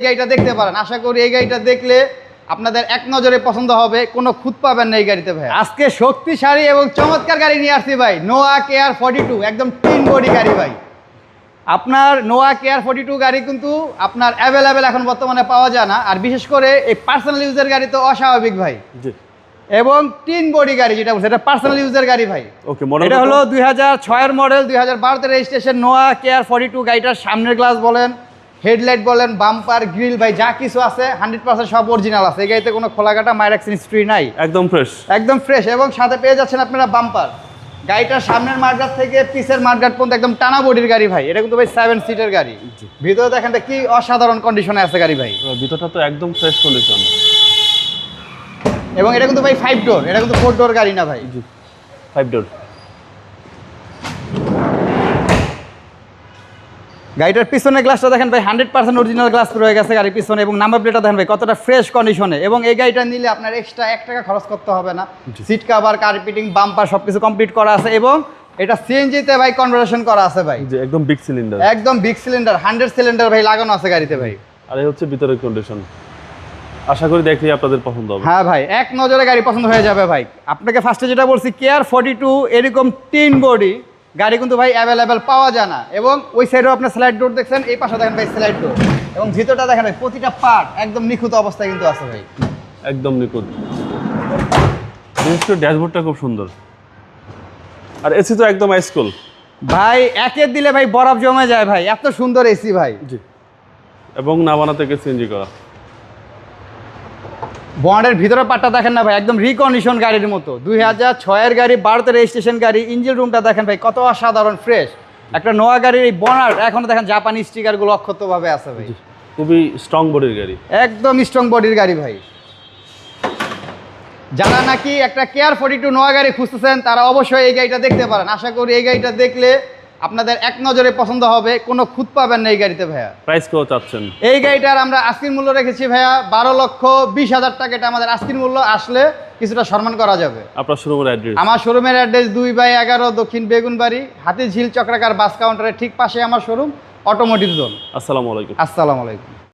গাড়িটা দেখতে পারেন। আশা করি এই গাড়িটা দেখলে আপনাদের এক নজরে পছন্দ হবে, কোনো খুঁত পাবেন না এই গাড়িতে ভাই। আজকে শক্তিশালী এবং চমৎকার গাড়ি নিয়ে আসছি ভাই, নোয়া কেয়ার 42, একদম তিন বডি গাড়ি ভাই। আপনার নোয়া কেয়ার 42 গাড়ি কিন্তু আপনার অ্যাভেলেবেল এখন বর্তমানে পাওয়া যায় না, আর বিশেষ করে এই পার্সোনাল ইউজের গাড়ি তো অস্বাভাবিক ভাই। এবং তিন বডি গাড়ি যেটা বলছে এটা পার্সোনাল ইউজের গাড়ি ভাই। ওকে, মডেল এটা হলো 2006 এর মডেল, 2012 এর রেজিস্ট্রেশন, নোয়া কেয়ার 42। গাড়িটার সামনের গ্লাস বলেন, হেডলাইট বলেন, বাম্পার, গ্রিল ভাই যা কিছু আছে 100% সব অরিজিনাল আছে। এই গাড়িতে কোনো খোলাকাটা মাইর অ্যাক্সিডেন্ট হিস্ট্রি নাই, একদম ফ্রেশ, একদম ফ্রেশ। এবং সাথে পেয়ে যাচ্ছেন আপনারা বাম্পার। গাড়িটার সামনের মাঠগাট থেকে পিছের মাঠগাট পর্যন্ত একদম টানা বডির গাড়ি ভাই। এটা কিন্তু ভাই 7 সিটের গাড়ি। ভিতরে দেখেন কি অসাধারণ কন্ডিশনে আছে গাড়ি ভাই। ভিতরটা তো একদম ফ্রেশ কন্ডিশন। এবং এটা কিন্তু ভাই 5 ডোর, এটা কিন্তু 4 ডোর গাড়ি না ভাই। 5 ডোর। গাড়িটার পিছনের গ্লাসটা দেখেন ভাই 100% অরিজিনাল গ্লাস রয়ে গেছে গাড়ির পিছনে। এবং নাম্বার প্লেটটা দেখেন ভাই কতটা ফ্রেশ কন্ডিশনে। এবং এই গাড়িটা নিলে আপনার এক্সট্রা 1 টাকা খরচ করতে হবে না। সিট কভার, কার্পেটিং, বাম্পার সবকিছু কমপ্লিট করা আছে। এবং এটা সিএনজিতে ভাই কনভার্সন করা আছে ভাই। একদম বিগ সিলিন্ডার, একদম বিগ সিলিন্ডার, 100 সিলিন্ডার ভাই লাগানো আছে গাড়িতে ভাই। আর এই হচ্ছে ভিতরের কন্ডিশন। আশা করি দেখলে আপনাদের পছন্দ হবে। হ্যাঁ ভাই, এক নজরে গাড়ি পছন্দ হয়ে যাবে ভাই। আপনাকে ফার্স্টে যেটা বলছি, কেয়ার 42 এরকম তিন বডি গাড়ি কিন্তু ভাই অ্যাভেলেবেল পাওয়া যায় না। এবং ওই সাইডেও আপনার স্লাইড ডোর দেখছেন, এই পাশে দেখেন ভাই স্লাইড ডোর। এবং ভিতরটা দেখেন ভাই প্রতিটা পার্ট একদম নিখুঁত অবস্থায় কিন্তু আছে ভাই, একদম নিখুঁত। বিশেষ করে ড্যাশবোর্ডটা খুব সুন্দর। আর এসি তো একদম আইসকুল ভাই, একের দিলে ভাই বরফ জমে যায় ভাই, এত সুন্দর এসি ভাই। জি, এবং নাবানা থেকে সিএনজি করা। বন্ডের ভিতরে পার্টটা দেখেন না ভাই, একদম রিকন্ডিশন গাড়ির মতো। 2006 এর গাড়ি, 12 রেজিস্ট্রেশন গাড়ি। ইঞ্জিন রুমটা দেখেন ভাই কত অসাধারণ ফ্রেশ। একটা নোয়া গাড়ির এই বনার এখনো দেখেন জাপানি স্টিকারগুলো অক্ষতভাবে আছে ভাই। খুবই স্ট্রং বডির গাড়ি, একদম স্ট্রং বডির গাড়ি ভাই। যারা নাকি একটা কেয়ার 42 নোয়া গাড়ি খুঁজতেছেন তারা অবশ্যই এই গাড়িটা দেখতে পারেন। আশা করি এই গাড়িটা দেখলে আপনাদের এক নজরে পছন্দ হবে, কোনো খুঁত পাবেন না এই গাড়িতে ভাইয়া। প্রাইস কত চাচ্ছেন? এই গাড়িটার আমরা আস্কিং মূল্য রেখেছি ভাইয়া 12,20,000 টাকা। এটা আমাদের আস্কিং মূল্য, আসলে কিছুটা সম্মান করা যাবে। আপনার শোরুমের অ্যাড্রেস? আমার শোরুমের অ্যাড্রেস 2/11 দক্ষিণ বেগুনবাড়ি, হাতিঝিল চক্রাকার বাস কাউন্টারের ঠিক পাশে আমার শোরুম, অটোমোটিভ জোন। আসসালামু আলাইকুম। আসসালামু আলাইকুম।